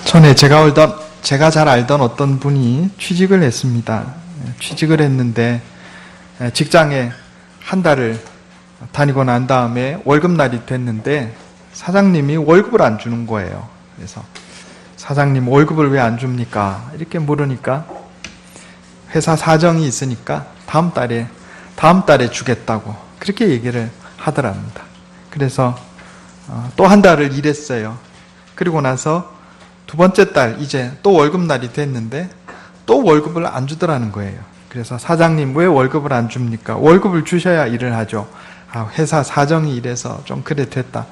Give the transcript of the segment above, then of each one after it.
전에 제가 잘 알던 어떤 분이 취직을 했습니다. 취직을 했는데 직장에 한 달을 다니고 난 다음에 월급날이 됐는데 사장님이 월급을 안 주는 거예요. 그래서 사장님 월급을 왜 안 줍니까? 이렇게 물으니까 회사 사정이 있으니까 다음 달에 주겠다고 그렇게 얘기를 하더랍니다. 그래서 또 한 달을 일했어요. 그리고 나서 두 번째 달 이제 또 월급날이 됐는데 또 월급을 안 주더라는 거예요. 그래서 사장님 왜 월급을 안 줍니까? 월급을 주셔야 일을 하죠. 회사 사정이 이래서 좀 그래 됐다.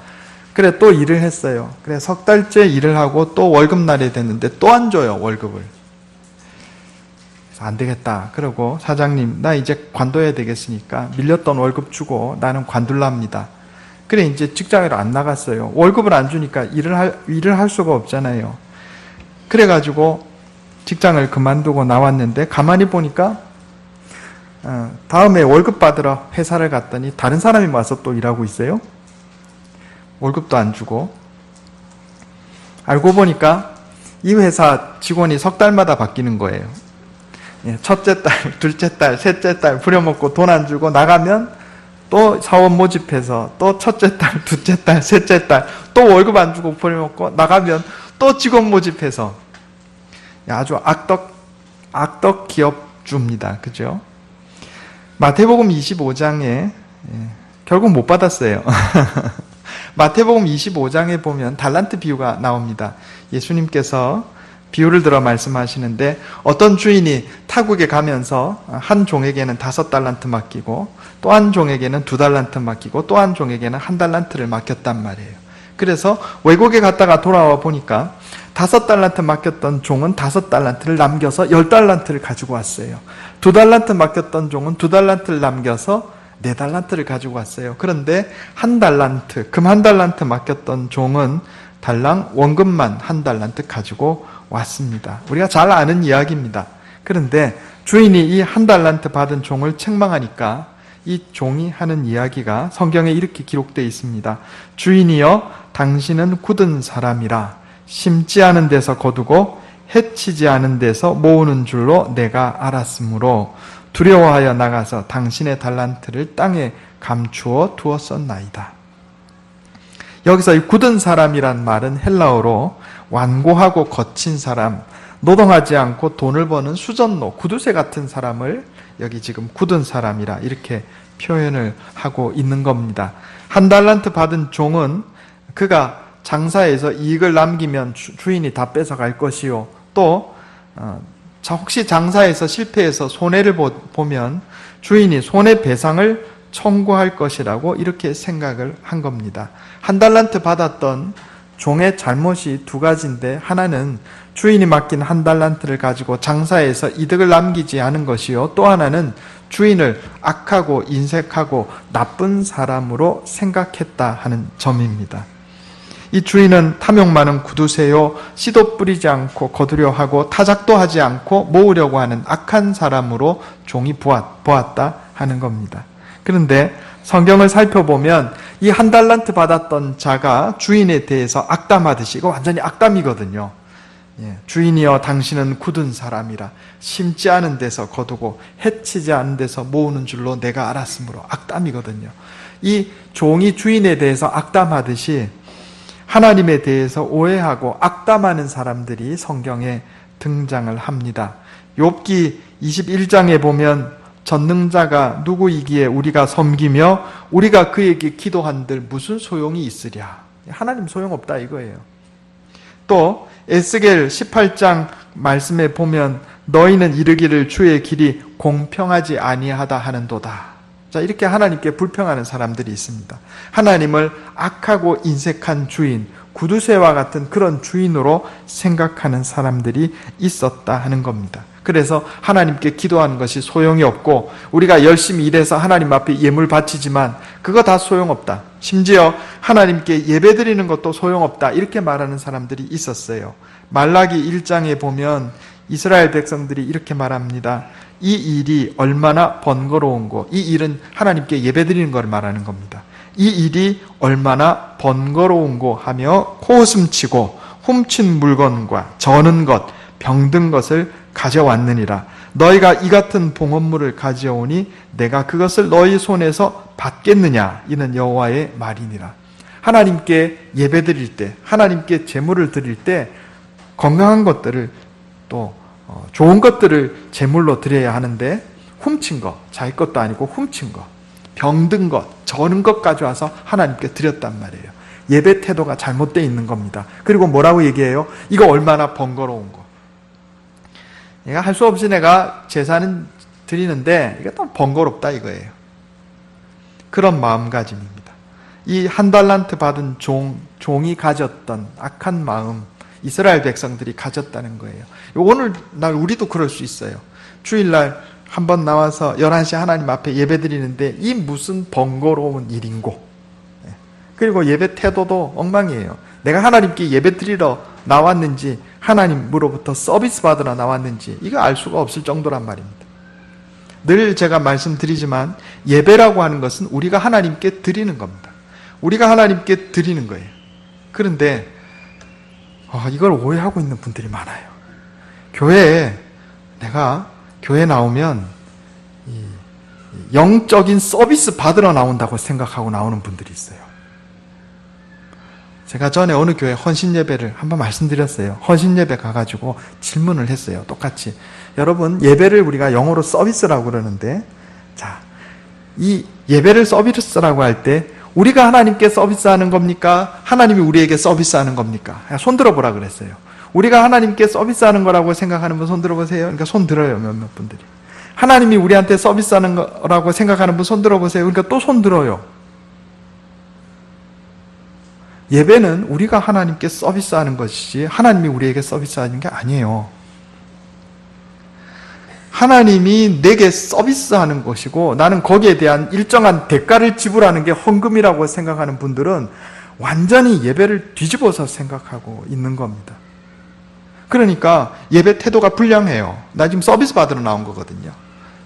그래 또 일을 했어요. 그래 석 달째 일을 하고 또 월급날이 됐는데 또 안 줘요, 월급을. 그래서 안 되겠다. 그러고 사장님 나 이제 관둬야 되겠으니까 밀렸던 월급 주고 나는 관둘랍니다. 그래 이제 직장으로 안 나갔어요. 월급을 안 주니까 일을 할 수가 없잖아요. 그래가지고 직장을 그만두고 나왔는데 가만히 보니까 다음에 월급 받으러 회사를 갔더니 다른 사람이 와서 또 일하고 있어요. 월급도 안 주고. 알고 보니까 이 회사 직원이 석 달마다 바뀌는 거예요. 첫째 달, 둘째 달, 셋째 달 부려먹고 돈 안 주고 나가면 또 사원 모집해서 또 첫째 달, 둘째 달, 셋째 달 또 월급 안 주고 부려먹고 나가면 또 직원 모집해서 아주 악덕 기업주입니다. 그죠? 마태복음 25장에 결국 못 받았어요. 마태복음 25장에 보면 달란트 비유가 나옵니다. 예수님께서 비유를 들어 말씀하시는데 어떤 주인이 타국에 가면서 한 종에게는 5달란트 맡기고 또 한 종에게는 2달란트 맡기고 또 한 종에게는 1달란트를 맡겼단 말이에요. 그래서 외국에 갔다가 돌아와 보니까 5달란트 맡겼던 종은 5달란트를 남겨서 10달란트를 가지고 왔어요. 2달란트 맡겼던 종은 2달란트를 남겨서 4달란트를 가지고 왔어요. 그런데 1달란트, 금 1달란트 맡겼던 종은 달랑 원금만 1달란트 가지고 왔습니다. 우리가 잘 아는 이야기입니다. 그런데 주인이 이 1달란트 받은 종을 책망하니까 이 종이 하는 이야기가 성경에 이렇게 기록되어 있습니다. 주인이여 당신은 굳은 사람이라 심지 않은 데서 거두고 해치지 않은 데서 모으는 줄로 내가 알았으므로 두려워하여 나가서 당신의 달란트를 땅에 감추어 두었었나이다. 여기서 이 굳은 사람이란 말은 헬라어로 완고하고 거친 사람, 노동하지 않고 돈을 버는 수전노, 구두쇠 같은 사람을 여기 지금 굳은 사람이라 이렇게 표현을 하고 있는 겁니다. 1달란트 받은 종은 그가 장사해서 이익을 남기면 주인이 다 뺏어갈 것이요. 또 혹시 장사해서 실패해서 손해를 보면 주인이 손해배상을 청구할 것이라고 이렇게 생각을 한 겁니다. 1달란트 받았던 종의 잘못이 두 가지인데 하나는 주인이 맡긴 1달란트를 가지고 장사해서 이득을 남기지 않은 것이요. 또 하나는 주인을 악하고 인색하고 나쁜 사람으로 생각했다 하는 점입니다. 이 주인은 탐욕 많은 구두쇠요, 씨도 뿌리지 않고 거두려 하고 타작도 하지 않고 모으려고 하는 악한 사람으로 종이 보았다 하는 겁니다. 그런데 성경을 살펴보면 이 1달란트 받았던 자가 주인에 대해서 악담하듯이 이거 완전히 악담이거든요. 주인이여 당신은 굳은 사람이라 심지 않은 데서 거두고 해치지 않은 데서 모으는 줄로 내가 알았으므로 악담이거든요. 이 종이 주인에 대해서 악담하듯이 하나님에 대해서 오해하고 악담하는 사람들이 성경에 등장을 합니다. 욥기 21장에 보면 전능자가 누구이기에 우리가 섬기며 우리가 그에게 기도한들 무슨 소용이 있으랴. 하나님 소용없다 이거예요. 또 에스겔 18장 말씀에 보면 너희는 이르기를 주의 길이 공평하지 아니하다 하는도다. 자, 이렇게 하나님께 불평하는 사람들이 있습니다. 하나님을 악하고 인색한 주인, 구두쇠와 같은 그런 주인으로 생각하는 사람들이 있었다 하는 겁니다. 그래서 하나님께 기도하는 것이 소용이 없고 우리가 열심히 일해서 하나님 앞에 예물 바치지만 그거 다 소용없다. 심지어 하나님께 예배드리는 것도 소용없다. 이렇게 말하는 사람들이 있었어요. 말라기 1장에 보면 이스라엘 백성들이 이렇게 말합니다. 이 일이 얼마나 번거로운고, 이 일은 하나님께 예배드리는 걸 말하는 겁니다. 이 일이 얼마나 번거로운고 하며 코웃음치고 훔친 물건과 저는 것, 병든 것을 가져왔느니라. 너희가 이 같은 봉헌물을 가져오니 내가 그것을 너희 손에서 받겠느냐? 이는 여호와의 말이니라. 하나님께 예배드릴 때, 하나님께 제물을 드릴 때 건강한 것들을 또 좋은 것들을 제물로 드려야 하는데 훔친 것, 자기 것도 아니고 훔친 것, 병든 것, 저는 것 가져와서 하나님께 드렸단 말이에요. 예배 태도가 잘못되어 있는 겁니다. 그리고 뭐라고 얘기해요? 이거 얼마나 번거로운 거. 내가 할 수 없이 내가 제사는 드리는데 이게 또 번거롭다 이거예요. 그런 마음가짐입니다. 이 한 달란트 받은 종이 가졌던 악한 마음, 이스라엘 백성들이 가졌다는 거예요. 오늘날 우리도 그럴 수 있어요. 주일날 한번 나와서 11시 하나님 앞에 예배 드리는데 이 무슨 번거로운 일인고. 그리고 예배 태도도 엉망이에요. 내가 하나님께 예배 드리러 나왔는지 하나님으로부터 서비스 받으러 나왔는지 이거 알 수가 없을 정도란 말입니다. 늘 제가 말씀드리지만 예배라고 하는 것은 우리가 하나님께 드리는 겁니다. 우리가 하나님께 드리는 거예요. 그런데 이걸 오해하고 있는 분들이 많아요. 내가 교회 나오면 영적인 서비스 받으러 나온다고 생각하고 나오는 분들이 있어요. 제가 전에 어느 교회 헌신예배를 한번 말씀드렸어요. 헌신예배 가가지고 질문을 했어요. 똑같이. 여러분, 예배를 우리가 영어로 서비스라고 그러는데, 자, 이 예배를 서비스라고 할 때, 우리가 하나님께 서비스하는 겁니까? 하나님이 우리에게 서비스하는 겁니까? 손 들어보라 그랬어요. 우리가 하나님께 서비스하는 거라고 생각하는 분 손 들어보세요. 그러니까 손 들어요, 몇몇 분들이. 하나님이 우리한테 서비스하는 거라고 생각하는 분 손 들어보세요. 그러니까 또 손 들어요. 예배는 우리가 하나님께 서비스하는 것이지 하나님이 우리에게 서비스하는 게 아니에요. 하나님이 내게 서비스하는 것이고 나는 거기에 대한 일정한 대가를 지불하는 게 헌금이라고 생각하는 분들은 완전히 예배를 뒤집어서 생각하고 있는 겁니다. 그러니까 예배 태도가 불량해요. 나 지금 서비스 받으러 나온 거거든요.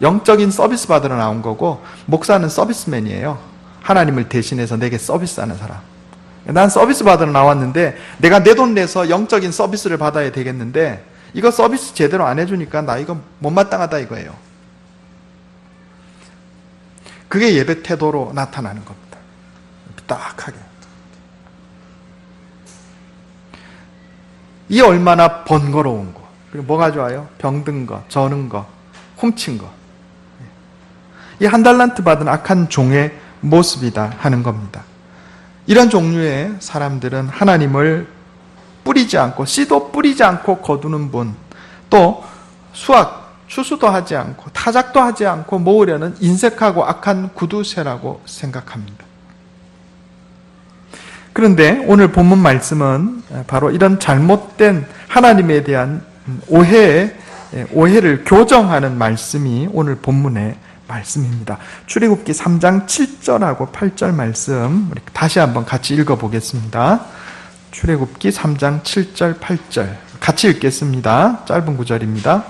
영적인 서비스 받으러 나온 거고 목사는 서비스맨이에요. 하나님을 대신해서 내게 서비스하는 사람. 난 서비스 받으러 나왔는데 내가 내 돈 내서 영적인 서비스를 받아야 되겠는데 이거 서비스 제대로 안 해주니까 나 이거 못마땅하다 이거예요. 그게 예배 태도로 나타나는 겁니다. 딱하게. 이 얼마나 번거로운 거. 그리고 뭐가 좋아요? 병든 거, 저는 거, 훔친 거. 이 한 달란트 받은 악한 종의 모습이다 하는 겁니다. 이런 종류의 사람들은 하나님을 뿌리지 않고 씨도 뿌리지 않고 거두는 분, 또 추수도 하지 않고 타작도 하지 않고 모으려는 인색하고 악한 구두쇠라고 생각합니다. 그런데 오늘 본문 말씀은 바로 이런 잘못된 하나님에 대한 오해를 교정하는 말씀이 오늘 본문의 말씀입니다. 출애굽기 3장 7절하고 8절 말씀 우리 다시 한번 같이 읽어보겠습니다. 출애굽기 3장 7절 8절 같이 읽겠습니다. 짧은 구절입니다.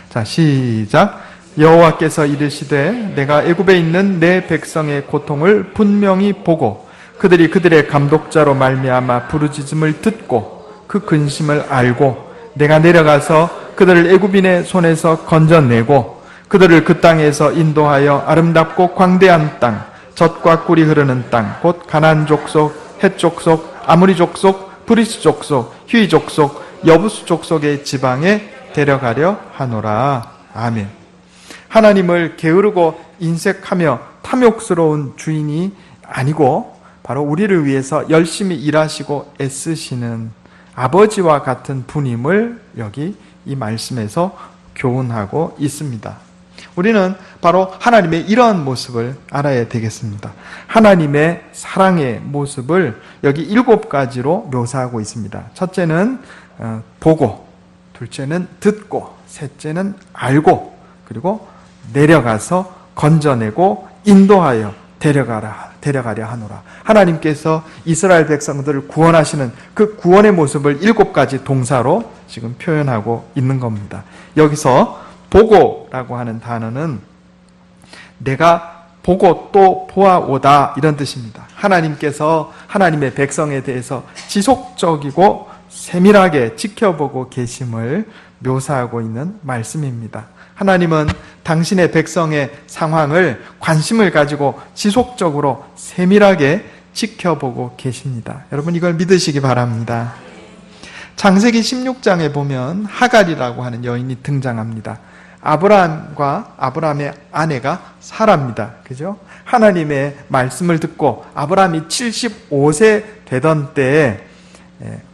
자, 시작. 여호와께서 이르시되 내가 애굽에 있는 내 백성의 고통을 분명히 보고 그들이 그들의 감독자로 말미암아 부르짖음을 듣고 그 근심을 알고 내가 내려가서 그들을 애굽인의 손에서 건져내고 그들을 그 땅에서 인도하여 아름답고 광대한 땅, 젖과 꿀이 흐르는 땅, 곧 가나안 족속, 헷 족속, 아모리 족속, 브리스 족속, 휴이 족속, 여부수 족속의 지방에 데려가려 하노라. 아멘. 하나님을 게으르고 인색하며 탐욕스러운 주인이 아니고 바로 우리를 위해서 열심히 일하시고 애쓰시는 아버지와 같은 분임을 여기 이 말씀에서 교훈하고 있습니다. 우리는 바로 하나님의 이러한 모습을 알아야 되겠습니다. 하나님의 사랑의 모습을 여기 7가지로 묘사하고 있습니다. 첫째는 보고, 둘째는 듣고, 셋째는 알고, 그리고 내려가서 건져내고 인도하여 데려가려 하노라. 하나님께서 이스라엘 백성들을 구원하시는 그 구원의 모습을 7가지 동사로 지금 표현하고 있는 겁니다. 여기서 보고라고 하는 단어는 내가 보고 또 보아오다 이런 뜻입니다. 하나님께서 하나님의 백성에 대해서 지속적이고 세밀하게 지켜보고 계심을 묘사하고 있는 말씀입니다. 하나님은 당신의 백성의 상황을 관심을 가지고 지속적으로 세밀하게 지켜보고 계십니다. 여러분 이걸 믿으시기 바랍니다. 창세기 16장에 보면 하갈이라고 하는 여인이 등장합니다. 아브라함과 아브라함의 아내가 사라입니다. 그죠? 하나님의 말씀을 듣고 아브라함이 75세 되던 때에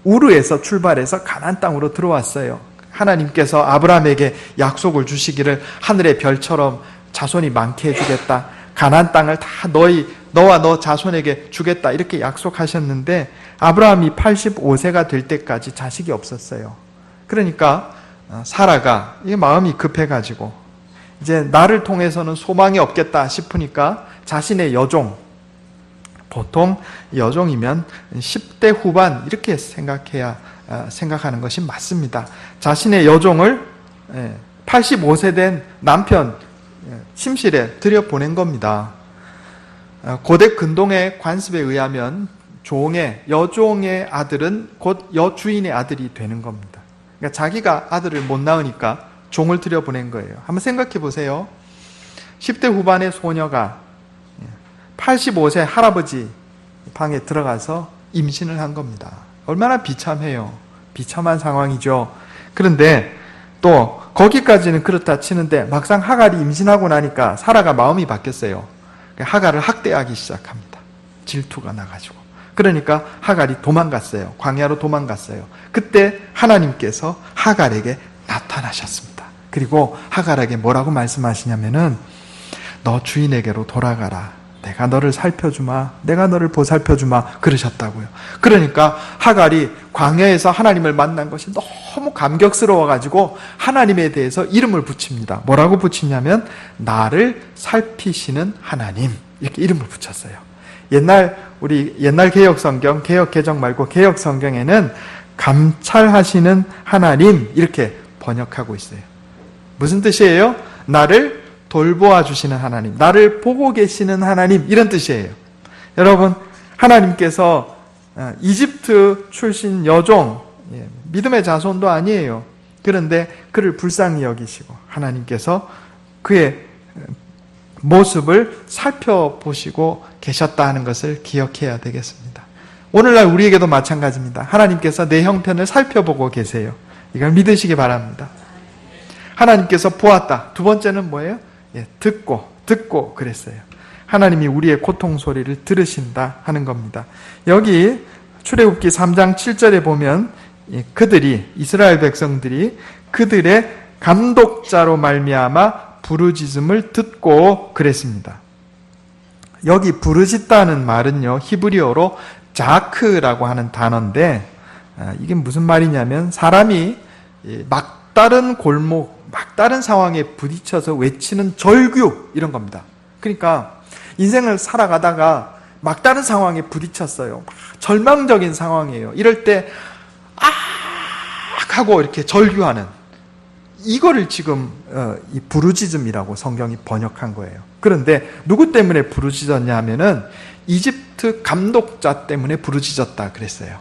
우르에서 출발해서 가나안 땅으로 들어왔어요. 하나님께서 아브라함에게 약속을 주시기를 하늘의 별처럼 자손이 많게 해주겠다. 가나안 땅을 다 너와 너 자손에게 주겠다. 이렇게 약속하셨는데 아브라함이 85세가 될 때까지 자식이 없었어요. 그러니까 사라가 이게 마음이 급해가지고 이제 나를 통해서는 소망이 없겠다 싶으니까 자신의 여종, 보통 여종이면 10대 후반 이렇게 생각하는 것이 맞습니다. 자신의 여종을 85세 된 남편 침실에 들여보낸 겁니다. 고대 근동의 관습에 의하면 여종의 아들은 곧 여주인의 아들이 되는 겁니다. 그러니까 자기가 아들을 못 낳으니까 종을 들여보낸 거예요. 한번 생각해 보세요. 10대 후반의 소녀가 85세 할아버지 방에 들어가서 임신을 한 겁니다. 얼마나 비참해요. 비참한 상황이죠. 그런데 또 거기까지는 그렇다 치는데 막상 하갈이 임신하고 나니까 사라가 마음이 바뀌었어요. 하갈을 학대하기 시작합니다. 질투가 나가지고. 그러니까 하갈이 도망갔어요. 광야로 도망갔어요. 그때 하나님께서 하갈에게 나타나셨습니다. 그리고 하갈에게 뭐라고 말씀하시냐면은 너 주인에게로 돌아가라. 내가 너를 살펴주마. 내가 너를 보살펴주마. 그러셨다고요. 그러니까 하갈이 광야에서 하나님을 만난 것이 너무 감격스러워가지고 하나님에 대해서 이름을 붙입니다. 뭐라고 붙이냐면 나를 살피시는 하나님. 이렇게 이름을 붙였어요. 옛날 개혁성경, 개혁개정 말고 개혁성경에는 감찰하시는 하나님 이렇게 번역하고 있어요. 무슨 뜻이에요? 나를 돌보아 주시는 하나님, 나를 보고 계시는 하나님 이런 뜻이에요. 여러분 하나님께서 이집트 출신 여종, 믿음의 자손도 아니에요. 그런데 그를 불쌍히 여기시고 하나님께서 그의 모습을 살펴보시고 계셨다 하는 것을 기억해야 되겠습니다. 오늘날 우리에게도 마찬가지입니다. 하나님께서 내 형편을 살펴보고 계세요. 이걸 믿으시기 바랍니다. 하나님께서 보았다. 두 번째는 뭐예요? 듣고 그랬어요. 하나님이 우리의 고통 소리를 들으신다 하는 겁니다. 여기 출애굽기 3장 7절에 보면 이스라엘 백성들이 그들의 감독자로 말미암아 부르짖음을 듣고 그랬습니다. 여기 부르짖다는 말은요, 히브리어로 자크라고 하는 단어인데 이게 무슨 말이냐면 사람이 막다른 골목, 막다른 상황에 부딪혀서 외치는 절규 이런 겁니다. 그러니까 인생을 살아가다가 막다른 상황에 부딪혔어요. 절망적인 상황이에요. 이럴 때 하고 이렇게 절규하는 이거를 지금 이 부르짖음이라고 성경이 번역한 거예요. 그런데 누구 때문에 부르짖었냐 하면은 이집트 감독자 때문에 부르짖었다 그랬어요.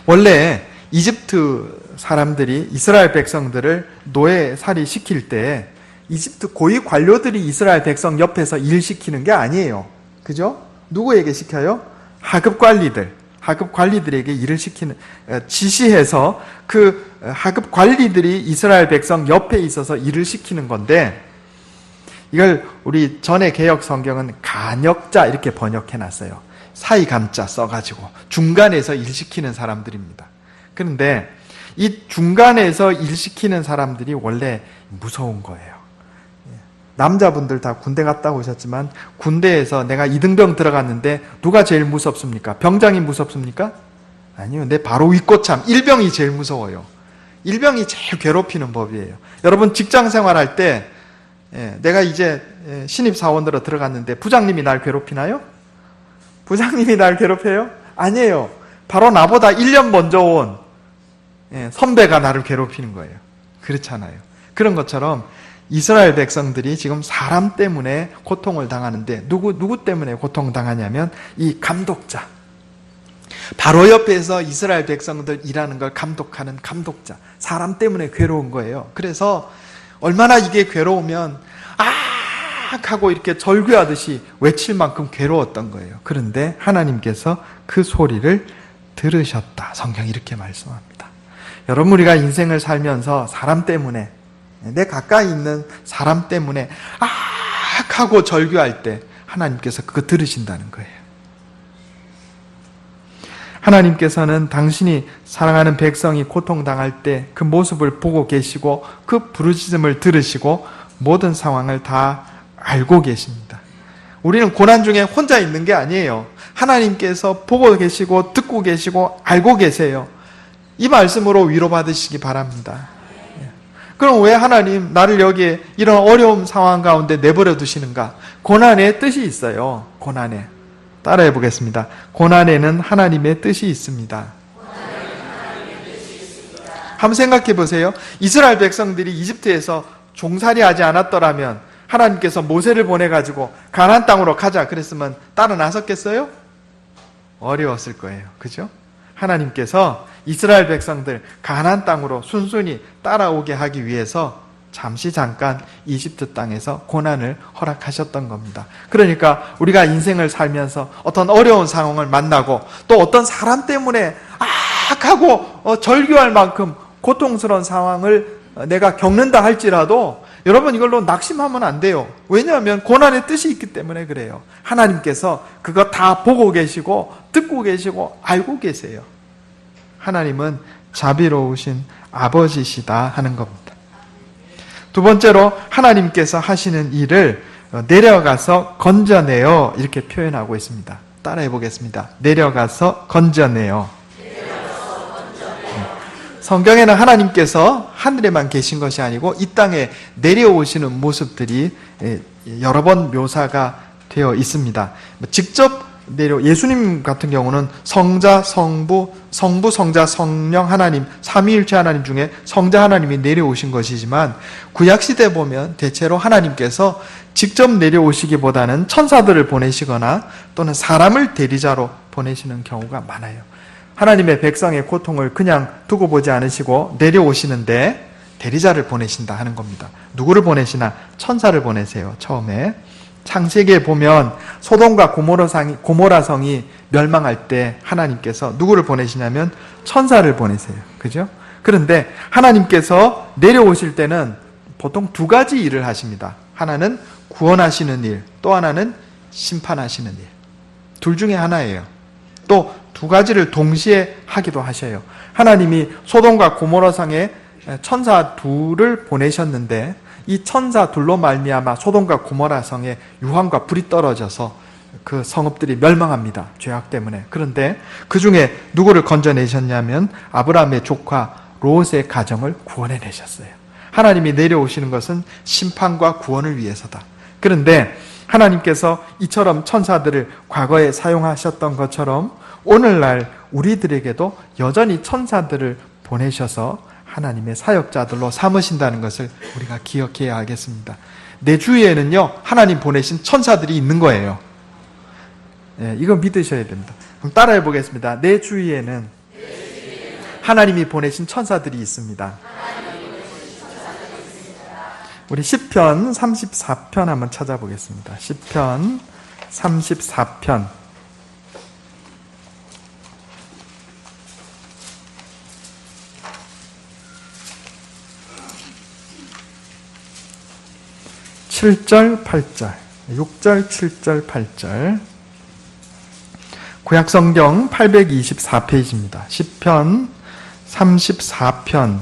원래 이집트 사람들이 이스라엘 백성들을 노예살이 시킬 때 이집트 고위 관료들이 이스라엘 백성 옆에서 일 시키는 게 아니에요. 그죠? 누구에게 시켜요? 하급 관리들에게 일을 시키는, 지시해서 그 하급 관리들이 이스라엘 백성 옆에 있어서 일을 시키는 건데 이걸 우리 전의 개혁 성경은 간역자 이렇게 번역해 놨어요. 사이감자 써가지고 중간에서 일 시키는 사람들입니다. 그런데 이 중간에서 일 시키는 사람들이 원래 무서운 거예요. 남자분들 다 군대 갔다 오셨지만 군대에서 내가 이등병 들어갔는데 누가 제일 무섭습니까? 병장이 무섭습니까? 아니요. 내 바로 윗고참 일병이 제일 무서워요. 일병이 제일 괴롭히는 법이에요. 여러분 직장 생활할 때 내가 이제 신입사원으로 들어갔는데 부장님이 날 괴롭히나요? 부장님이 날 괴롭혀요? 아니에요. 바로 나보다 1년 먼저 온 선배가 나를 괴롭히는 거예요. 그렇잖아요. 그런 것처럼 이스라엘 백성들이 지금 사람 때문에 고통을 당하는데 누구 때문에 고통당하냐면 이 감독자. 바로 옆에서 이스라엘 백성들 일하는 걸 감독하는 감독자. 사람 때문에 괴로운 거예요. 그래서 얼마나 이게 괴로우면 하고 이렇게 절규하듯이 외칠 만큼 괴로웠던 거예요. 그런데 하나님께서 그 소리를 들으셨다. 성경이 이렇게 말씀합니다. 여러분, 우리가 인생을 살면서 사람 때문에, 내 가까이 있는 사람 때문에 하고 절규할 때 하나님께서 그거 들으신다는 거예요. 하나님께서는 당신이 사랑하는 백성이 고통당할 때 그 모습을 보고 계시고 그 부르짖음을 들으시고 모든 상황을 다 알고 계십니다. 우리는 고난 중에 혼자 있는 게 아니에요. 하나님께서 보고 계시고 듣고 계시고 알고 계세요. 이 말씀으로 위로받으시기 바랍니다. 그럼 왜 하나님 나를 여기에 이런 어려운 상황 가운데 내버려 두시는가? 고난에 뜻이 있어요. 고난에. 따라해 보겠습니다. 고난에는 하나님의 뜻이 있습니다. 한번 생각해 보세요. 이스라엘 백성들이 이집트에서 종살이 하지 않았더라면 하나님께서 모세를 보내가지고 가나안 땅으로 가자 그랬으면 따라 나섰겠어요? 어려웠을 거예요. 그죠? 하나님께서 이스라엘 백성들 가나안 땅으로 순순히 따라오게 하기 위해서 잠깐 이집트 땅에서 고난을 허락하셨던 겁니다. 그러니까 우리가 인생을 살면서 어떤 어려운 상황을 만나고 또 어떤 사람 때문에 하고 절규할 만큼 고통스러운 상황을 내가 겪는다 할지라도 여러분 이걸로 낙심하면 안 돼요. 왜냐하면 고난의 뜻이 있기 때문에 그래요. 하나님께서 그거 다 보고 계시고 듣고 계시고 알고 계세요. 하나님은 자비로우신 아버지시다 하는 겁니다. 두 번째로 하나님께서 하시는 일을 내려가서 건져내요 이렇게 표현하고 있습니다. 따라해 보겠습니다. 내려가서 건져내요. 성경에는 하나님께서 하늘에만 계신 것이 아니고 이 땅에 내려오시는 모습들이 여러 번 묘사가 되어 있습니다. 직접 예수님 같은 경우는 성자, 성부, 성자, 성령 하나님, 삼위일체 하나님 중에 성자 하나님이 내려오신 것이지만 구약시대 보면 대체로 하나님께서 직접 내려오시기보다는 천사들을 보내시거나 또는 사람을 대리자로 보내시는 경우가 많아요. 하나님의 백성의 고통을 그냥 두고 보지 않으시고 내려오시는데 대리자를 보내신다 하는 겁니다. 누구를 보내시나? 천사를 보내세요. 처음에 창세기에 보면 소돔과 고모라성이 멸망할 때 하나님께서 누구를 보내시냐면 천사를 보내세요. 그죠? 그런데 하나님께서 내려오실 때는 보통 두 가지 일을 하십니다. 하나는 구원하시는 일, 또 하나는 심판하시는 일. 둘 중에 하나예요. 또 두 가지를 동시에 하기도 하셔요. 하나님이 소돔과 고모라성에 천사 둘을 보내셨는데 이 천사 둘로 말미암아 소돔과 고모라 성에 유황과 불이 떨어져서 그 성읍들이 멸망합니다. 죄악 때문에. 그런데 그 중에 누구를 건져내셨냐면 아브라함의 조카 롯의 가정을 구원해내셨어요. 하나님이 내려오시는 것은 심판과 구원을 위해서다. 그런데 하나님께서 이처럼 천사들을 과거에 사용하셨던 것처럼 오늘날 우리들에게도 여전히 천사들을 보내셔서 하나님의 사역자들로 삼으신다는 것을 우리가 기억해야 하겠습니다. 내 주위에는요, 하나님 보내신 천사들이 있는 거예요. 이거 믿으셔야 됩니다. 그럼 따라해 보겠습니다. 내 주위에는 하나님이 보내신 천사들이 있습니다. 우리 시편 34편 한번 찾아보겠습니다. 시편 34편. (7절) (8절) 6절 (7절) (8절) 구약성경 824페이지입니다. 시편 34편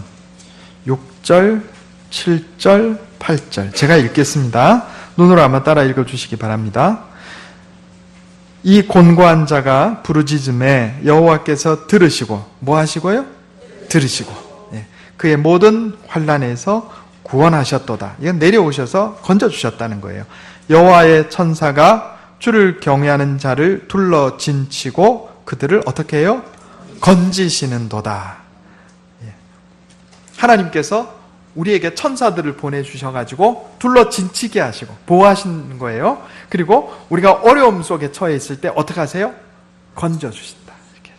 6절, 7절, 8절 제가 읽겠습니다. 눈으로 한번 따라 읽어주시기 바랍니다. 이 곤고한 자가 부르짖음에 여호와께서 들으시고 뭐 하시고요? 들으시고 그의 모든 환난에서 구원하셨도다. 이건 내려오셔서 건져주셨다는 거예요. 여호와의 천사가 주를 경외하는 자를 둘러 진치고 그들을 어떻게 해요? 건지시는도다. 하나님께서 우리에게 천사들을 보내주셔가지고 둘러진치게 하시고 보호하시는 거예요. 그리고 우리가 어려움 속에 처해 있을 때 어떻게 하세요? 건져주신다. 이렇게.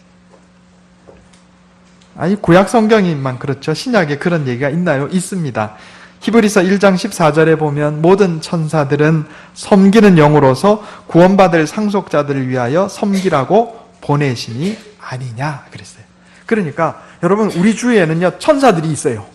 아니, 구약 성경이만 그렇죠. 신약에 그런 얘기가 있나요? 있습니다. 히브리서 1장 14절에 보면 모든 천사들은 섬기는 영으로서 구원받을 상속자들을 위하여 섬기라고 보내심이 아니냐 그랬어요. 그러니까 여러분, 우리 주위에는요 천사들이 있어요.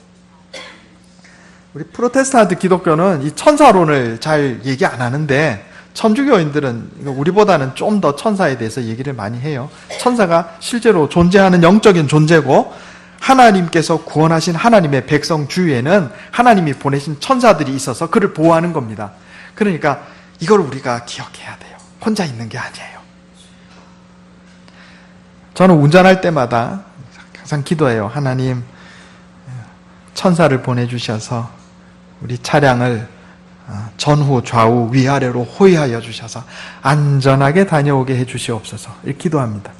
우리 프로테스탄트 기독교는 이 천사론을 잘 얘기 안 하는데 천주교인들은 우리보다는 좀 더 천사에 대해서 얘기를 많이 해요. 천사가 실제로 존재하는 영적인 존재고, 하나님께서 구원하신 하나님의 백성 주위에는 하나님이 보내신 천사들이 있어서 그를 보호하는 겁니다. 그러니까 이걸 우리가 기억해야 돼요. 혼자 있는 게 아니에요. 저는 운전할 때마다 항상 기도해요. 하나님, 천사를 보내주셔서 우리 차량을 전후, 좌우, 위아래로 호위하여 주셔서 안전하게 다녀오게 해주시옵소서. 이렇게 기도합니다.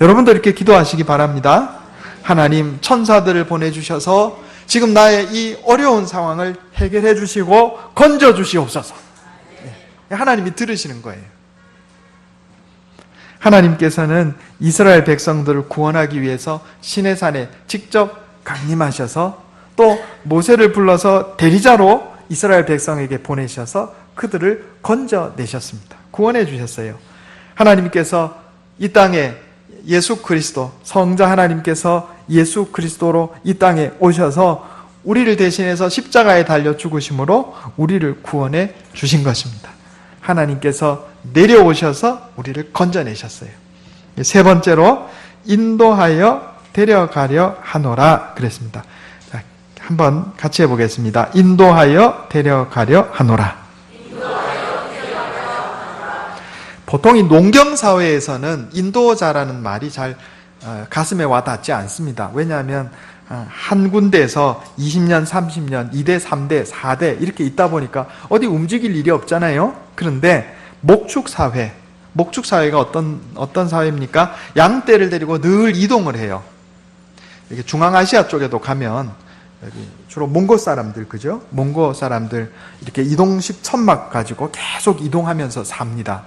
여러분도 이렇게 기도하시기 바랍니다. 하나님, 천사들을 보내주셔서 지금 나의 이 어려운 상황을 해결해 주시고 건져 주시옵소서. 하나님이 들으시는 거예요. 하나님께서는 이스라엘 백성들을 구원하기 위해서 시내산에 직접 강림하셔서 또 모세를 불러서 대리자로 이스라엘 백성에게 보내셔서 그들을 건져내셨습니다. 구원해 주셨어요. 하나님께서 이 땅에 예수 그리스도, 성자 하나님께서 예수 그리스도로 이 땅에 오셔서 우리를 대신해서 십자가에 달려 죽으심으로 우리를 구원해 주신 것입니다. 하나님께서 내려오셔서 우리를 건져내셨어요. 세 번째로 인도하여 데려가려 하노라 그랬습니다. 자, 한번 같이 해보겠습니다. 인도하여 데려가려 하노라. 보통 이 농경사회에서는 인도자라는 말이 잘 가슴에 와닿지 않습니다. 왜냐하면 한 군데에서 20년, 30년, 2대, 3대, 4대 이렇게 있다 보니까 어디 움직일 일이 없잖아요. 그런데 목축사회가 어떤 사회입니까? 양떼를 데리고 늘 이동을 해요. 이렇게 중앙아시아 쪽에도 가면 여기 주로 몽고 사람들, 그죠? 몽고 사람들 이렇게 이동식 천막 가지고 계속 이동하면서 삽니다.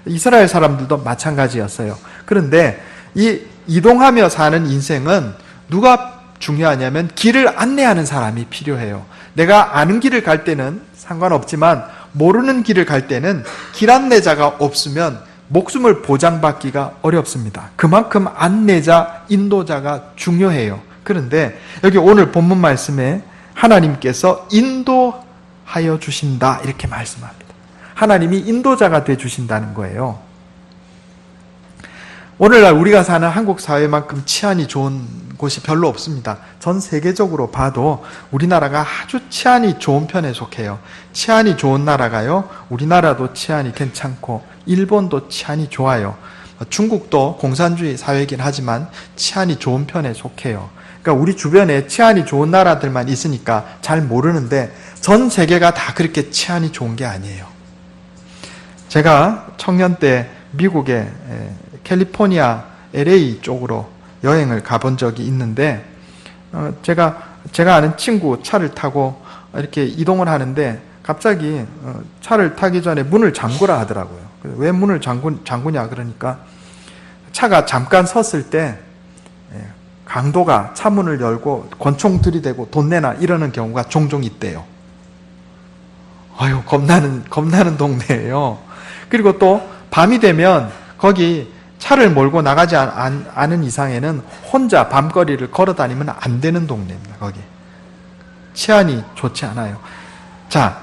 이스라엘 사람들도 마찬가지였어요. 그런데 이 이동하며 사는 인생은 누가 중요하냐면 길을 안내하는 사람이 필요해요. 내가 아는 길을 갈 때는 상관없지만 모르는 길을 갈 때는 길 안내자가 없으면 목숨을 보장받기가 어렵습니다. 그만큼 안내자, 인도자가 중요해요. 그런데 여기 오늘 본문 말씀에 하나님께서 인도하여 주신다 이렇게 말씀합니다. 하나님이 인도자가 되어주신다는 거예요. 오늘날 우리가 사는 한국 사회만큼 치안이 좋은 곳이 별로 없습니다. 전 세계적으로 봐도 우리나라가 아주 치안이 좋은 편에 속해요. 치안이 좋은 나라가요, 우리나라도 치안이 괜찮고 일본도 치안이 좋아요. 중국도 공산주의 사회이긴 하지만 치안이 좋은 편에 속해요. 그러니까 우리 주변에 치안이 좋은 나라들만 있으니까 잘 모르는데 전 세계가 다 그렇게 치안이 좋은 게 아니에요. 제가 청년 때 미국의 캘리포니아 LA 쪽으로 여행을 가본 적이 있는데 제가 아는 친구 차를 타고 이렇게 이동을 하는데 갑자기 차를 타기 전에 문을 잠그라 하더라고요. 왜 문을 잠그냐 그러니까 차가 잠깐 섰을 때 강도가 차 문을 열고 권총 들이대고 돈 내놔 이러는 경우가 종종 있대요. 아유, 겁나는 동네예요. 그리고 또 밤이 되면 거기 차를 몰고 나가지 않은 이상에는 혼자 밤거리를 걸어 다니면 안 되는 동네입니다. 거기 치안이 좋지 않아요. 자,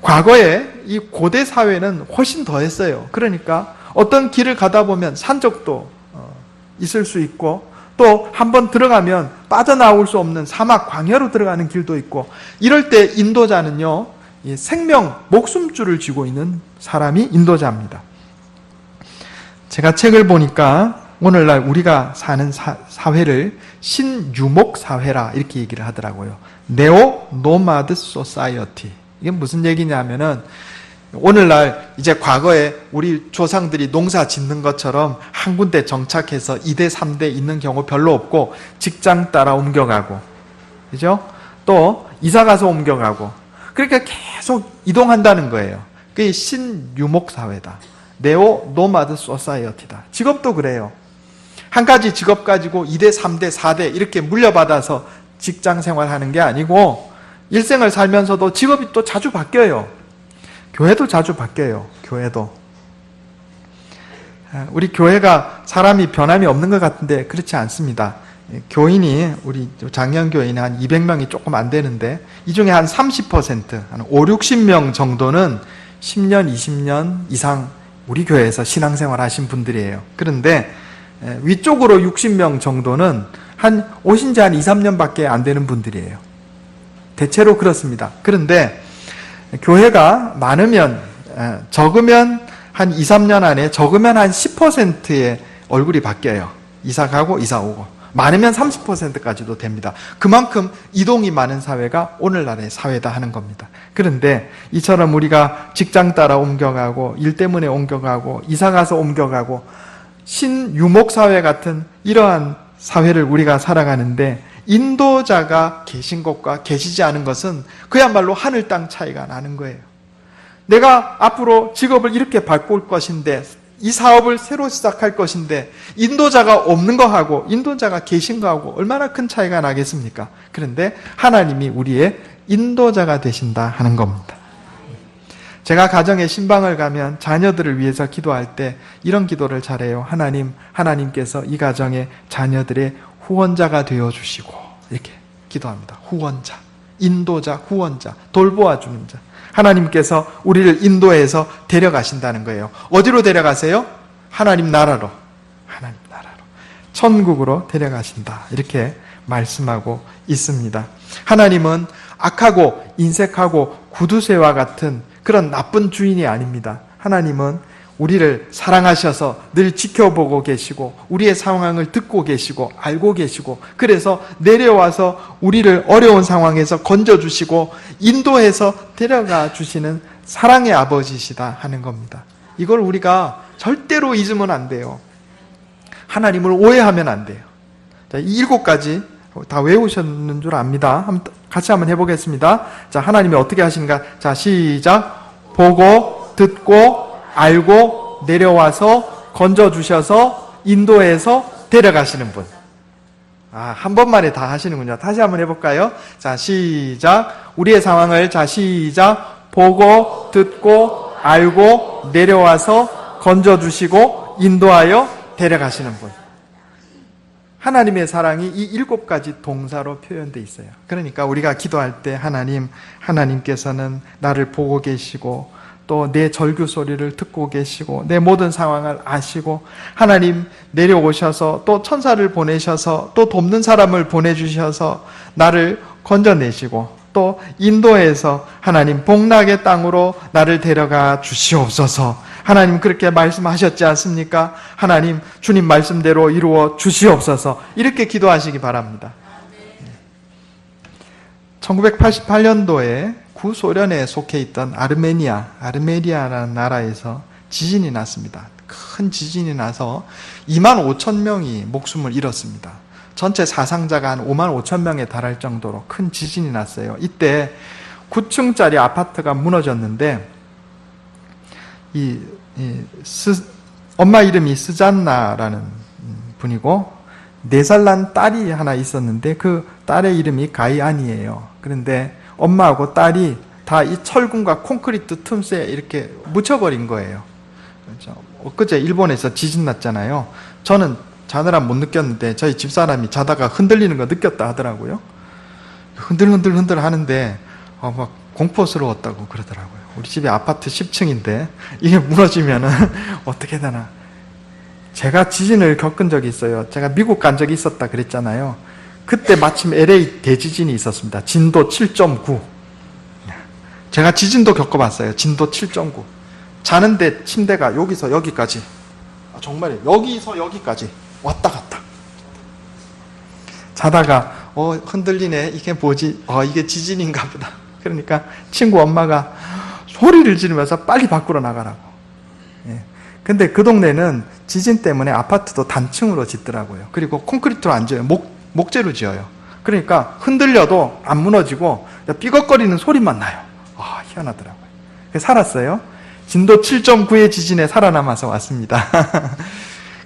과거에 이 고대 사회는 훨씬 더 했어요. 그러니까 어떤 길을 가다 보면 산적도 있을 수 있고 또 한번 들어가면 빠져나올 수 없는 사막 광야로 들어가는 길도 있고, 이럴 때 인도자는요, 생명, 목숨줄을 쥐고 있는 사람이 인도자입니다. 제가 책을 보니까 오늘날 우리가 사는 사회를 신유목 사회라 이렇게 얘기를 하더라고요. 네오 노마드 소사이어티. 이게 무슨 얘기냐면은 오늘날 이제 과거에 우리 조상들이 농사 짓는 것처럼 한 군데 정착해서 2대, 3대 있는 경우 별로 없고 직장 따라 옮겨가고, 그죠? 또 이사 가서 옮겨가고, 그러니까 계속 이동한다는 거예요. 그게 신유목 사회다. 네오 노마드 소사이어티다. 직업도 그래요. 한 가지 직업 가지고 2대, 3대, 4대 이렇게 물려받아서 직장 생활하는 게 아니고 일생을 살면서도 직업이 또 자주 바뀌어요. 교회도 자주 바뀌어요. 교회도. 우리 교회가 사람이 변함이 없는 것 같은데 그렇지 않습니다. 교인이, 우리 작년 교인이 한 200명이 조금 안 되는데 이 중에 한 30%, 한 5, 60명 정도는 10년, 20년 이상 우리 교회에서 신앙생활 하신 분들이에요. 그런데 위쪽으로 60명 정도는 오신 지 한 2, 3년밖에 안 되는 분들이에요. 대체로 그렇습니다. 그런데 교회가 많으면, 적으면 한 2, 3년 안에 적으면 한 10%의 얼굴이 바뀌어요. 이사 가고 이사 오고. 많으면 30%까지도 됩니다. 그만큼 이동이 많은 사회가 오늘날의 사회다 하는 겁니다. 그런데 이처럼 우리가 직장 따라 옮겨가고 일 때문에 옮겨가고 이사 가서 옮겨가고 신유목사회 같은 이러한 사회를 우리가 살아가는데 인도자가 계신 것과 계시지 않은 것은 그야말로 하늘 땅 차이가 나는 거예요. 내가 앞으로 직업을 이렇게 바꿀 것인데 이 사업을 새로 시작할 것인데 인도자가 없는 거하고 인도자가 계신 거하고 얼마나 큰 차이가 나겠습니까? 그런데 하나님이 우리의 인도자가 되신다 하는 겁니다. 제가 가정에 신방을 가면 자녀들을 위해서 기도할 때 이런 기도를 잘해요. 하나님께서 이 가정의 자녀들의 후원자가 되어주시고 이렇게 기도합니다. 후원자, 인도자, 후원자, 돌보아 주는 자. 하나님께서 우리를 인도해서 데려가신다는 거예요. 어디로 데려가세요? 하나님 나라로. 하나님 나라로. 천국으로 데려가신다. 이렇게 말씀하고 있습니다. 하나님은 악하고 인색하고 구두쇠와 같은 그런 나쁜 주인이 아닙니다. 하나님은 우리를 사랑하셔서 늘 지켜보고 계시고 우리의 상황을 듣고 계시고 알고 계시고 그래서 내려와서 우리를 어려운 상황에서 건져주시고 인도해서 데려가 주시는 사랑의 아버지시다 하는 겁니다. 이걸 우리가 절대로 잊으면 안 돼요. 하나님을 오해하면 안 돼요. 자, 이 7가지 다 외우셨는 줄 압니다. 같이 한번 해보겠습니다. 자, 하나님이 어떻게 하시는가? 자, 시작. 보고, 듣고, 알고, 내려와서, 건져주셔서, 인도해서, 데려가시는 분. 한 번만에 다 하시는군요. 다시 한번 해볼까요? 자, 시작. 우리의 상황을, 자, 시작. 보고, 듣고, 알고, 내려와서, 건져주시고, 인도하여, 데려가시는 분. 하나님의 사랑이 이 7가지 동사로 표현되어 있어요. 그러니까 우리가 기도할 때 하나님께서는 나를 보고 계시고 또 내 절규 소리를 듣고 계시고 내 모든 상황을 아시고 하나님 내려오셔서 또 천사를 보내셔서 또 돕는 사람을 보내주셔서 나를 건져내시고 또 인도해서 하나님 복락의 땅으로 나를 데려가 주시옵소서. 하나님 그렇게 말씀하셨지 않습니까? 하나님 주님 말씀대로 이루어 주시옵소서. 이렇게 기도하시기 바랍니다. 1988년도에 구소련에 속해 있던 아르메니아라는 나라에서 지진이 났습니다. 큰 지진이 나서 25,000명이 목숨을 잃었습니다. 전체 사상자가 한 55,000명에 달할 정도로 큰 지진이 났어요. 이때 9층짜리 아파트가 무너졌는데 엄마 이름이 스잔나라는 분이고 4살 난 딸이 하나 있었는데 그 딸의 이름이 가이안이에요. 그런데 엄마하고 딸이 다 이 철근과 콘크리트 틈새에 이렇게 묻혀버린 거예요. 그렇죠? 엊그제 일본에서 지진 났잖아요. 저는 자느라 못 느꼈는데 저희 집사람이 자다가 흔들리는 거 느꼈다 하더라고요. 흔들 하는데 막 공포스러웠다고 그러더라고요. 우리 집이 아파트 10층인데 이게 무너지면은 어떻게 되나. 제가 지진을 겪은 적이 있어요. 제가 미국 간 적이 있었다 그랬잖아요. 그때 마침 LA 대지진이 있었습니다. 진도 7.9. 제가 지진도 겪어봤어요. 진도 7.9. 자는데 침대가 여기서 여기까지, 정말 여기서 여기까지 왔다 갔다. 자다가 흔들리네. 이게 뭐지? 이게 지진인가 보다. 그러니까 친구 엄마가 소리를 지르면서 빨리 밖으로 나가라고. 근데 그 동네는 지진 때문에 아파트도 단층으로 짓더라고요. 그리고 콘크리트로 안 지어요. 목재로 지어요. 그러니까 흔들려도 안 무너지고 삐걱거리는 소리만 나요. 희한하더라고요. 그래서 살았어요. 진도 7.9의 지진에 살아남아서 왔습니다.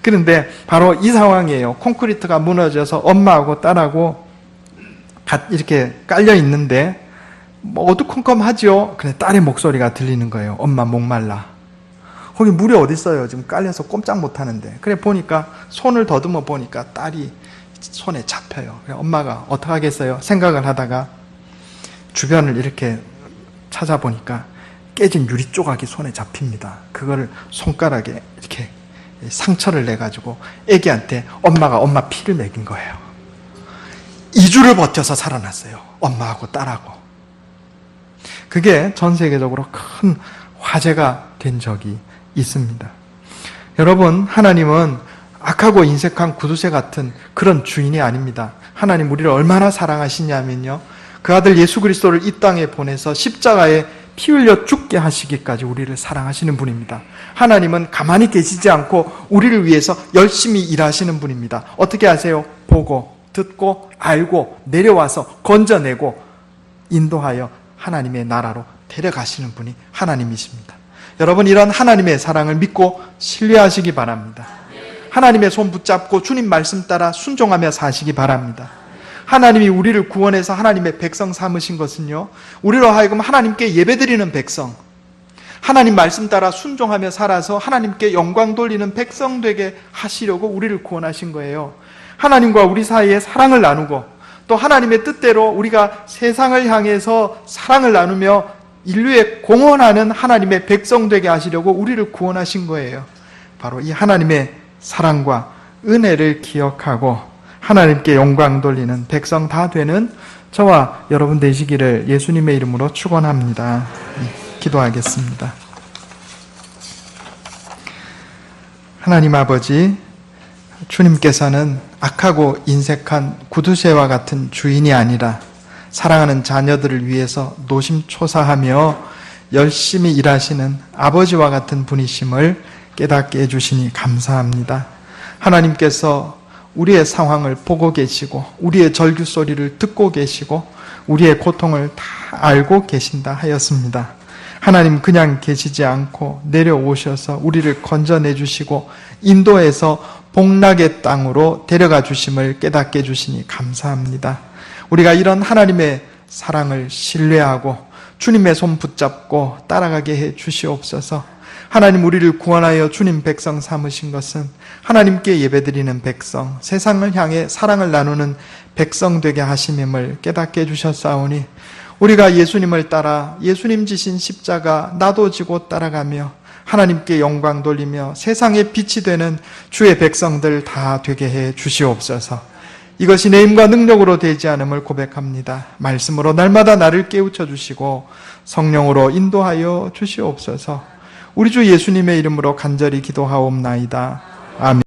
그런데 바로 이 상황이에요. 콘크리트가 무너져서 엄마하고 딸하고 이렇게 깔려 있는데 어두컴컴하죠. 근데 딸의 목소리가 들리는 거예요. 엄마 목말라. 거기 물이 어디 있어요? 지금 깔려서 꼼짝 못 하는데. 그래 보니까 손을 더듬어 보니까 딸이 손에 잡혀요. 그래 엄마가 어떡하겠어요? 생각을 하다가 주변을 이렇게 찾아보니까 깨진 유리 조각이 손에 잡힙니다. 그거를 손가락에 이렇게 상처를 내가지고 애기한테 엄마 피를 먹인 거예요. 2주를 버텨서 살아났어요. 엄마하고 딸하고. 그게 전 세계적으로 큰 화제가 된 적이 있습니다. 여러분, 하나님은 악하고 인색한 구두쇠 같은 그런 주인이 아닙니다. 하나님 우리를 얼마나 사랑하시냐면요, 그 아들 예수 그리스도를 이 땅에 보내서 십자가에 피 흘려 죽게 하시기까지 우리를 사랑하시는 분입니다. 하나님은 가만히 계시지 않고 우리를 위해서 열심히 일하시는 분입니다. 어떻게 하세요? 보고, 듣고, 알고, 내려와서 건져내고 인도하여 하나님의 나라로 데려가시는 분이 하나님이십니다. 여러분, 이런 하나님의 사랑을 믿고 신뢰하시기 바랍니다. 하나님의 손 붙잡고 주님 말씀 따라 순종하며 사시기 바랍니다. 하나님이 우리를 구원해서 하나님의 백성 삼으신 것은요, 우리로 하여금 하나님께 예배드리는 백성, 하나님 말씀 따라 순종하며 살아서 하나님께 영광 돌리는 백성 되게 하시려고 우리를 구원하신 거예요. 하나님과 우리 사이에 사랑을 나누고 또 하나님의 뜻대로 우리가 세상을 향해서 사랑을 나누며 인류에 공헌하는 하나님의 백성 되게 하시려고 우리를 구원하신 거예요. 바로 이 하나님의 사랑과 은혜를 기억하고 하나님께 영광 돌리는 백성 다 되는 저와 여러분 되시기를 예수님의 이름으로 축원합니다. 기도하겠습니다. 하나님 아버지, 주님께서는 악하고 인색한 구두쇠와 같은 주인이 아니라 사랑하는 자녀들을 위해서 노심초사하며 열심히 일하시는 아버지와 같은 분이심을 깨닫게 해주시니 감사합니다. 하나님께서 우리의 상황을 보고 계시고 우리의 절규 소리를 듣고 계시고 우리의 고통을 다 알고 계신다 하였습니다. 하나님 그냥 계시지 않고 내려오셔서 우리를 건져내 주시고 인도해서 복락의 땅으로 데려가 주심을 깨닫게 해주시니 감사합니다. 우리가 이런 하나님의 사랑을 신뢰하고 주님의 손 붙잡고 따라가게 해 주시옵소서. 하나님 우리를 구원하여 주님 백성 삼으신 것은 하나님께 예배드리는 백성, 세상을 향해 사랑을 나누는 백성 되게 하심임을 깨닫게 해주셨사오니 우리가 예수님을 따라 예수님 지신 십자가 나도 지고 따라가며 하나님께 영광 돌리며 세상의 빛이 되는 주의 백성들 다 되게 해 주시옵소서. 이것이 내 힘과 능력으로 되지 않음을 고백합니다. 말씀으로 날마다 나를 깨우쳐 주시고 성령으로 인도하여 주시옵소서. 우리 주 예수님의 이름으로 간절히 기도하옵나이다. 아멘.